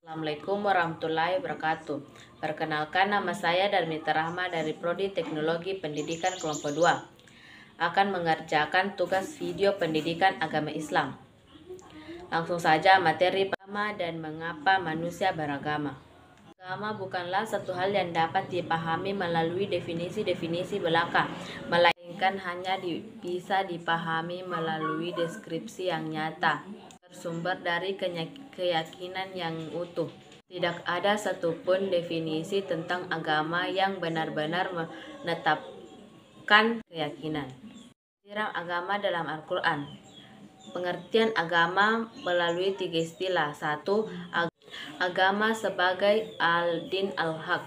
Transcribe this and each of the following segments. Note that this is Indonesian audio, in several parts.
Assalamualaikum warahmatullahi wabarakatuh. Perkenalkan, nama saya Darmita Rahma dari Prodi Teknologi Pendidikan Kelompok 2. Akan mengerjakan tugas video pendidikan agama Islam. Langsung saja materi pertama dan mengapa manusia beragama. Agama bukanlah satu hal yang dapat dipahami melalui definisi-definisi belaka, melainkan hanya bisa dipahami melalui deskripsi yang nyata, bersumber dari keyakinan yang utuh. Tidak ada satupun definisi tentang agama yang benar-benar menetapkan keyakinan. Siram agama dalam Al-Quran. Pengertian agama melalui 3 istilah. 1. Agama sebagai al-din al-haq.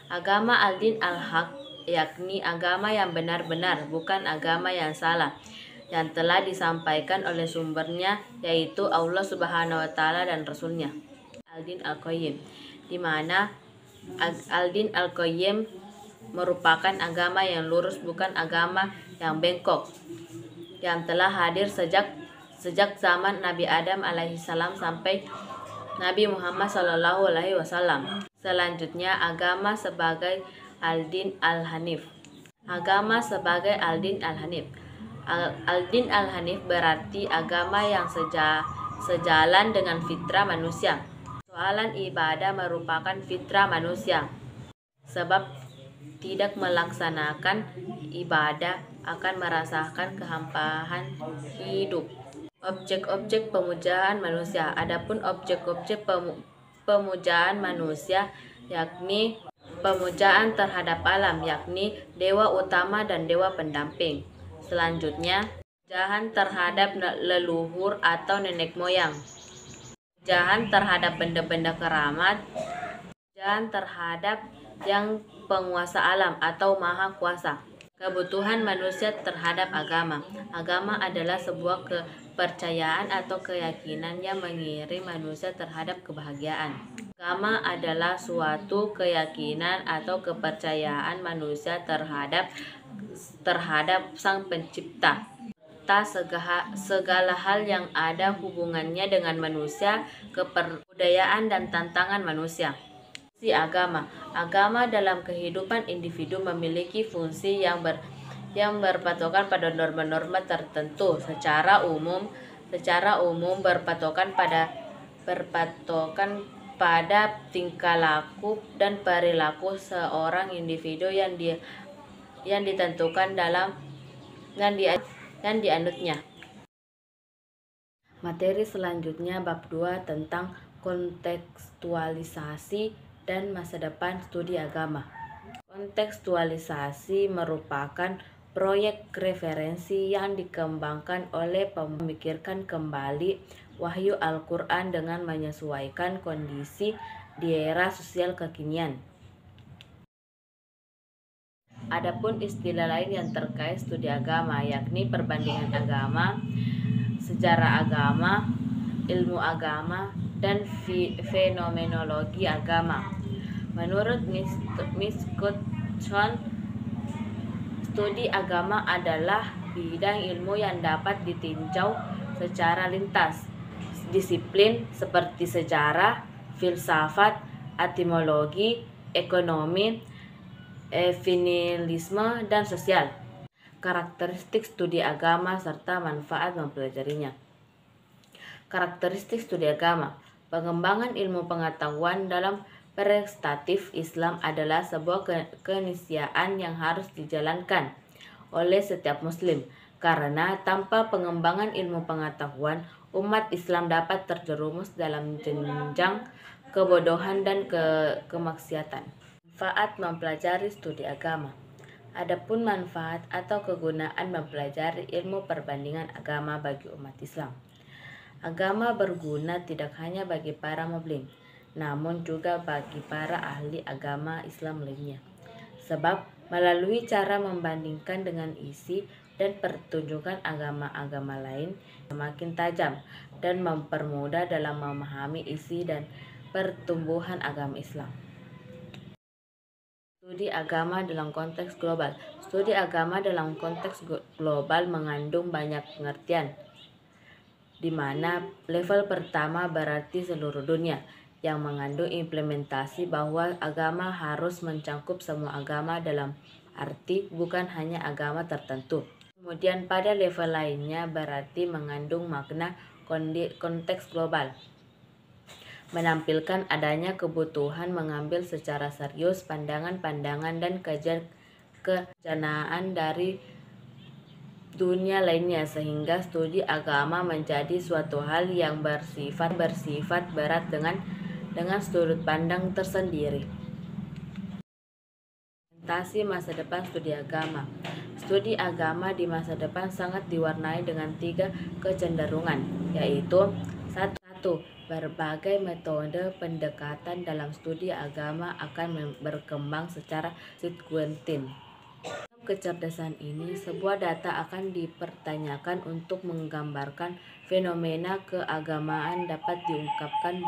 Agama al-din al-haq yakni agama yang benar-benar, bukan agama yang salah, yang telah disampaikan oleh sumbernya, yaitu Allah Subhanahu wa Ta'ala dan Rasulnya. Al-din al-qayyim, di mana al-din al-qayyim merupakan agama yang lurus, bukan agama yang bengkok, yang telah hadir sejak zaman Nabi Adam alaihissalam sampai Nabi Muhammad SAW. Selanjutnya, agama sebagai al-din al-hanif. Agama sebagai al-din al-hanif. Al-din al-hanif berarti agama yang sejalan dengan fitrah manusia. Soalan ibadah merupakan fitrah manusia, sebab tidak melaksanakan ibadah akan merasakan kehampaan hidup. Objek-objek pemujaan manusia. Adapun objek-objek pemujaan manusia yakni pemujaan terhadap alam, yakni dewa utama dan dewa pendamping. Selanjutnya, pemujaan terhadap leluhur atau nenek moyang. Pemujaan terhadap benda-benda keramat. Pemujaan terhadap yang penguasa alam atau maha kuasa. Kebutuhan manusia terhadap agama. Agama adalah sebuah kepercayaan atau keyakinan yang mengiring manusia terhadap kebahagiaan. Agama adalah suatu keyakinan atau kepercayaan manusia terhadap Sang Pencipta, serta segala hal yang ada hubungannya dengan manusia, kebudayaan dan tantangan manusia. Fungsi agama. Agama dalam kehidupan individu memiliki fungsi yang berpatokan pada norma-norma tertentu. Secara umum berpatokan pada tingkah laku dan perilaku seorang individu yang ditentukan dalam dan dianutnya. Materi selanjutnya bab 2 tentang kontekstualisasi dan masa depan studi agama. Kontekstualisasi merupakan proyek referensi yang dikembangkan oleh memikirkan kembali wahyu Al-Quran dengan menyesuaikan kondisi di era sosial kekinian. Adapun istilah lain yang terkait studi agama yakni perbandingan agama, sejarah agama, ilmu agama, dan fenomenologi agama. Menurut Misconception, studi agama adalah bidang ilmu yang dapat ditinjau secara lintas disiplin seperti sejarah, filsafat, etimologi, ekonomi, feminisme, dan sosial. Karakteristik studi agama serta manfaat mempelajarinya. Karakteristik studi agama. Pengembangan ilmu pengetahuan dalam perspektif Islam adalah sebuah keniscayaan yang harus dijalankan oleh setiap muslim, karena tanpa pengembangan ilmu pengetahuan, umat Islam dapat terjerumus dalam jenjang kebodohan dan kemaksiatan. Manfaat mempelajari studi agama. Adapun manfaat atau kegunaan mempelajari ilmu perbandingan agama bagi umat Islam. Agama berguna tidak hanya bagi para muslim, namun juga bagi para ahli agama Islam lainnya. Sebab melalui cara membandingkan dengan isi dan pertunjukan agama-agama lain semakin tajam dan mempermudah dalam memahami isi dan pertumbuhan agama Islam. Studi agama dalam konteks global. Studi agama dalam konteks global mengandung banyak pengertian, di mana level pertama berarti seluruh dunia, yang mengandung implementasi bahwa agama harus mencakup semua agama dalam arti bukan hanya agama tertentu. Kemudian pada level lainnya berarti mengandung makna konteks global, menampilkan adanya kebutuhan mengambil secara serius pandangan-pandangan dan kajian kebencanaan dari dunia lainnya, sehingga studi agama menjadi suatu hal yang bersifat berat dengan sudut pandang tersendiri. Orientasi masa depan studi agama. Studi agama di masa depan sangat diwarnai dengan 3 kecenderungan, yaitu 1. Berbagai metode pendekatan dalam studi agama akan berkembang secara sekuensial. Dalam kecerdasan ini, sebuah data akan dipertanyakan untuk menggambarkan fenomena keagamaan dapat diungkapkan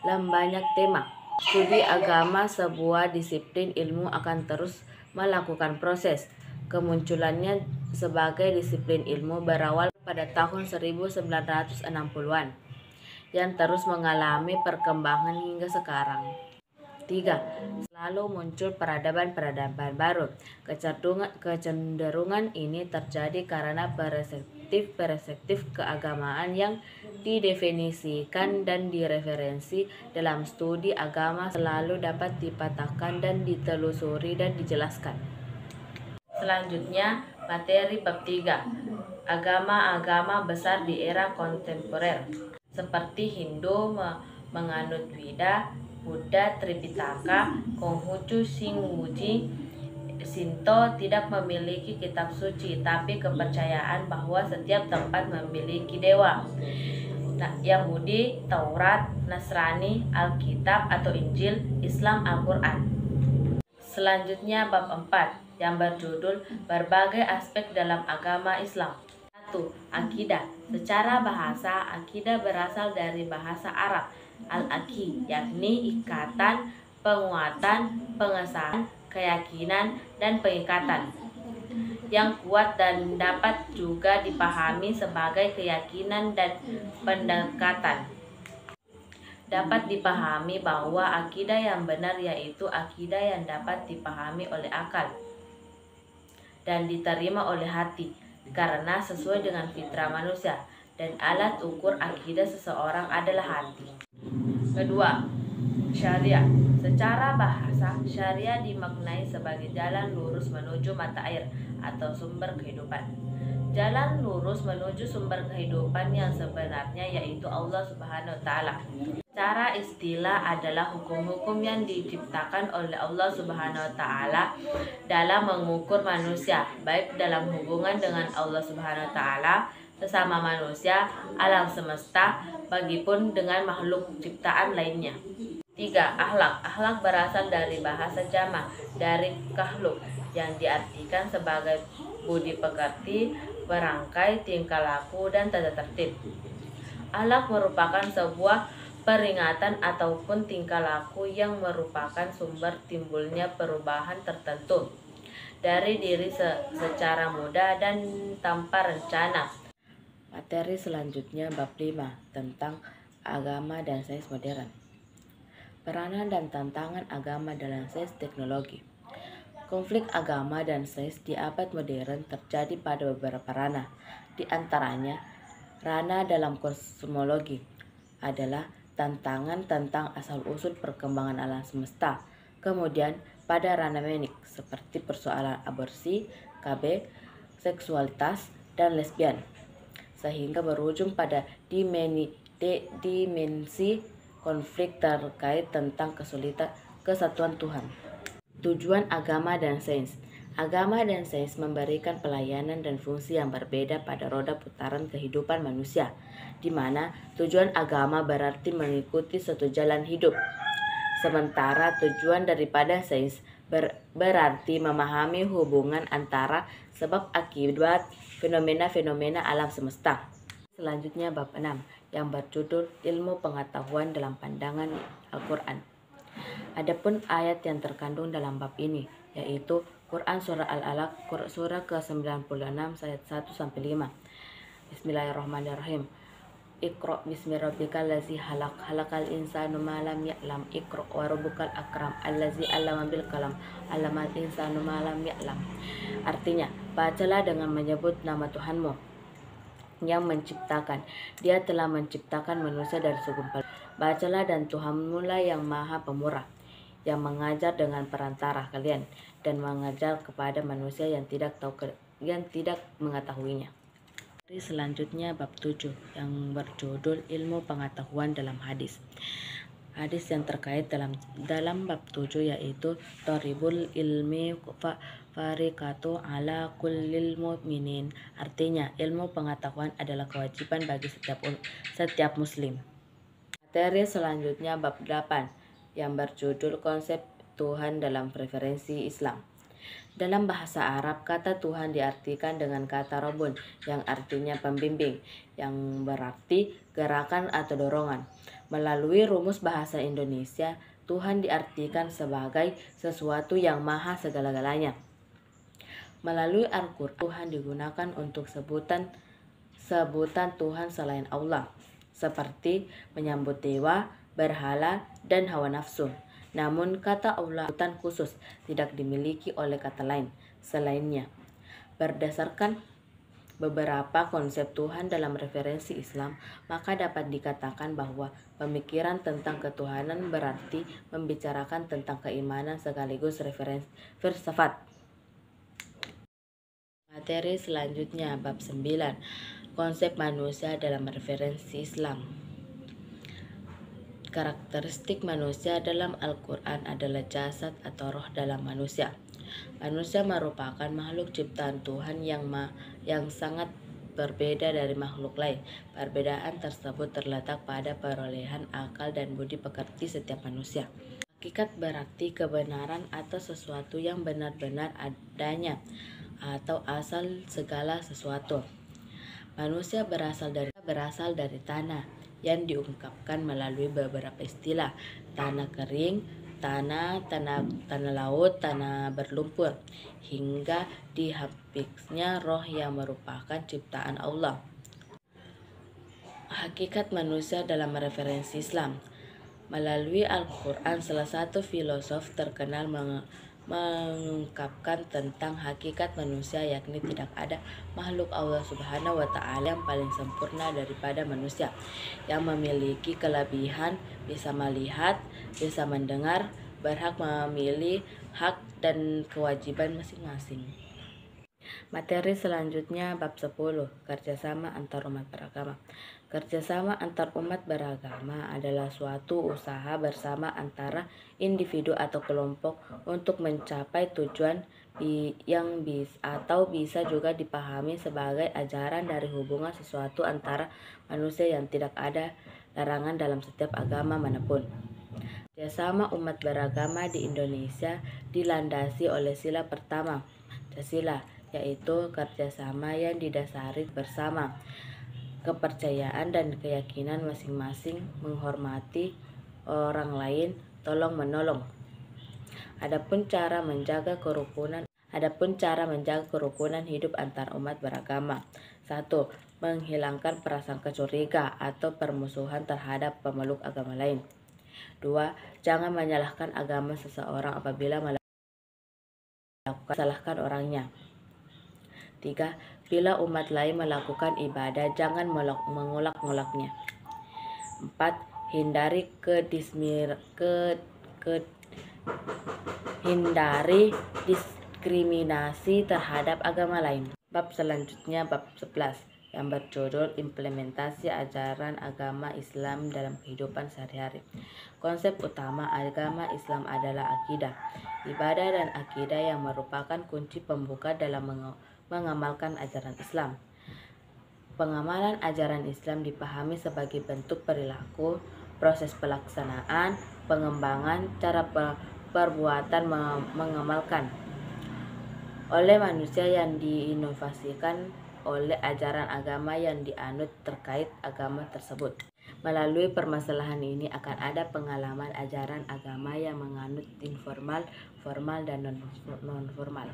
dalam banyak tema. Studi agama, sebuah disiplin ilmu, akan terus melakukan proses. Kemunculannya sebagai disiplin ilmu berawal pada tahun 1960-an yang terus mengalami perkembangan hingga sekarang. 3. Selalu muncul peradaban-peradaban baru. Kecenderungan ini terjadi karena perspektif keagamaan yang didefinisikan dan direferensi dalam studi agama selalu dapat dipatahkan dan ditelusuri dan dijelaskan. Selanjutnya, materi bab 3. Agama-agama besar di era kontemporer. Seperti Hindu menganut Weda, Buddha Tripitaka, Konghucu Shinguji, Shinto tidak memiliki kitab suci, tapi kepercayaan bahwa setiap tempat memiliki dewa. Yahudi, Taurat, Nasrani, Alkitab atau Injil, Islam, Al-Quran. Selanjutnya bab 4 yang berjudul berbagai aspek dalam agama Islam. 1. Akidah. Secara bahasa, akidah berasal dari bahasa Arab al-aqi, yakni ikatan, penguatan, pengesahan, keyakinan, dan pengikatan yang kuat, dan dapat juga dipahami sebagai keyakinan dan pendekatan. Dapat dipahami bahwa akidah yang benar yaitu akidah yang dapat dipahami oleh akal dan diterima oleh hati, karena sesuai dengan fitrah manusia, dan alat ukur akidah seseorang adalah hati. Kedua, syariah. Secara bahasa, syariah dimaknai sebagai jalan lurus menuju mata air atau sumber kehidupan. Jalan lurus menuju sumber kehidupan yang sebenarnya yaitu Allah Subhanahu wa Ta'ala. Secara istilah adalah hukum-hukum yang diciptakan oleh Allah Subhanahu wa Ta'ala dalam mengukur manusia, baik dalam hubungan dengan Allah Subhanahu wa Ta'ala, sesama manusia, alam semesta, bagipun dengan makhluk ciptaan lainnya. 3. Akhlak. Akhlak berasal dari bahasa Jama, dari kahluk, yang diartikan sebagai budi pekerti, perangkai, tingkah laku, dan tata tertib. Akhlak merupakan sebuah peringatan ataupun tingkah laku yang merupakan sumber timbulnya perubahan tertentu dari diri secara mudah dan tanpa rencana. Materi selanjutnya bab 5 tentang agama dan sains modern. Peranan dan tantangan agama dalam sains teknologi. Konflik agama dan sains di abad modern terjadi pada beberapa ranah. Di antaranya, ranah dalam kosmologi adalah tantangan tentang asal-usul perkembangan alam semesta. Kemudian, pada ranah menik seperti persoalan aborsi, KB, seksualitas, dan lesbian, sehingga berujung pada dimensi konflik terkait tentang kesulitan kesatuan Tuhan. Tujuan agama dan sains. Agama dan sains memberikan pelayanan dan fungsi yang berbeda pada roda putaran kehidupan manusia, di mana tujuan agama berarti mengikuti suatu jalan hidup, sementara tujuan daripada sains berarti memahami hubungan antara sebab akibat fenomena-fenomena alam semesta. Selanjutnya bab 6 yang berjudul ilmu pengetahuan dalam pandangan Al-Quran. Adapun ayat yang terkandung dalam bab ini yaitu Quran Surah Al-Alaq surah ke-96 ayat 1-5. Bismillahirrahmanirrahim. Iqra bismi rabbikal ladzi khalaq, khalaqal insana ma lam ya'lam, Iqra wa rabbukal akram, allazi 'allama bil qalam, 'allamal insana ma lam ya'lam. Artinya, bacalah dengan menyebut nama Tuhanmu yang menciptakan. Dia telah menciptakan manusia dari segumpal. Bacalah, dan Tuhanmu lah yang maha pemurah, yang mengajar dengan perantara kalian, dan mengajar kepada manusia yang tidak mengetahuinya. Selanjutnya bab 7 yang berjudul ilmu pengetahuan dalam hadis. Hadis yang terkait dalam bab 7 yaitu Toribul ilmi farikatu ala kullil mu'minin. Artinya, ilmu pengetahuan adalah kewajiban bagi setiap muslim. Materi selanjutnya bab 8 yang berjudul konsep Tuhan dalam preferensi Islam. Dalam bahasa Arab, kata Tuhan diartikan dengan kata Rabbun yang artinya pembimbing, yang berarti gerakan atau dorongan. Melalui rumus bahasa Indonesia, Tuhan diartikan sebagai sesuatu yang maha segala-galanya. Melalui Al-Quran, Tuhan digunakan untuk sebutan Tuhan selain Allah, seperti menyambut dewa, berhala, dan hawa nafsu. Namun kata Allah sebutan khusus tidak dimiliki oleh kata lain selainnya. Berdasarkan beberapa konsep Tuhan dalam referensi Islam, maka dapat dikatakan bahwa pemikiran tentang ketuhanan berarti membicarakan tentang keimanan sekaligus referensi filsafat. Materi selanjutnya bab 9, konsep manusia dalam referensi Islam. Karakteristik manusia dalam Al-Quran adalah jasad atau roh dalam manusia. Manusia merupakan makhluk ciptaan Tuhan yang sangat berbeda dari makhluk lain. Perbedaan tersebut terletak pada perolehan akal dan budi pekerti setiap manusia. Hakikat berarti kebenaran atau sesuatu yang benar-benar adanya atau asal segala sesuatu. Manusia berasal dari tanah yang diungkapkan melalui beberapa istilah: tanah kering, tanah laut, tanah berlumpur, hingga dihapisnya roh yang merupakan ciptaan Allah. Hakikat manusia dalam referensi Islam. Melalui Al-Quran, salah satu filosof terkenal mengungkapkan tentang hakikat manusia, yakni tidak ada makhluk Allah Subhanahu wa Ta'ala yang paling sempurna daripada manusia, yang memiliki kelebihan bisa melihat, bisa mendengar, berhak memilih hak dan kewajiban masing-masing. Materi selanjutnya bab 10, kerjasama antar umat beragama. Kerjasama antar umat beragama adalah suatu usaha bersama antara individu atau kelompok untuk mencapai tujuan yang bisa juga dipahami sebagai ajaran dari hubungan sesuatu antara manusia yang tidak ada larangan dalam setiap agama manapun. Kerjasama umat beragama di Indonesia dilandasi oleh sila pertama, Pancasila, yaitu kerjasama yang didasari bersama kepercayaan dan keyakinan masing-masing, menghormati orang lain, tolong menolong. Adapun cara menjaga kerukunan hidup antar umat beragama. 1. Menghilangkan prasangka curiga atau permusuhan terhadap pemeluk agama lain. 2. Jangan menyalahkan agama seseorang apabila salahkan orangnya. 3. Bila umat lain melakukan ibadah, jangan mengolok-ngoloknya. 4. Hindari diskriminasi terhadap agama lain. Bab selanjutnya bab 11 yang berjudul implementasi ajaran agama Islam dalam kehidupan sehari-hari. Konsep utama agama Islam adalah akidah, ibadah dan akidah yang merupakan kunci pembuka dalam mengamalkan ajaran Islam. Pengamalan ajaran Islam dipahami sebagai bentuk perilaku, proses pelaksanaan, pengembangan, cara perbuatan mengamalkan oleh manusia yang diinovasikan oleh ajaran agama yang dianut terkait agama tersebut. Melalui permasalahan ini akan ada pengalaman ajaran agama yang menganut informal, formal, dan non-formal.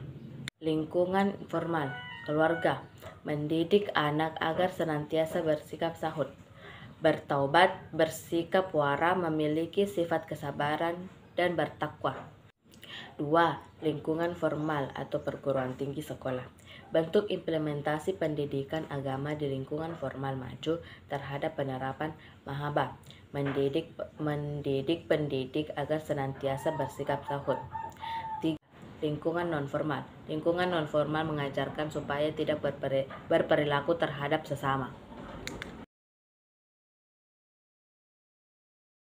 Lingkungan formal, keluarga, mendidik anak agar senantiasa bersikap sahut, bertaubat, bersikap wara, memiliki sifat kesabaran, dan bertakwa. 2. Lingkungan formal atau perguruan tinggi sekolah. Bentuk implementasi pendidikan agama di lingkungan formal maju terhadap penerapan mahaba, mendidik pendidik agar senantiasa bersikap sahut. 3. Lingkungan nonformal. Lingkungan nonformal mengajarkan supaya tidak berperilaku terhadap sesama.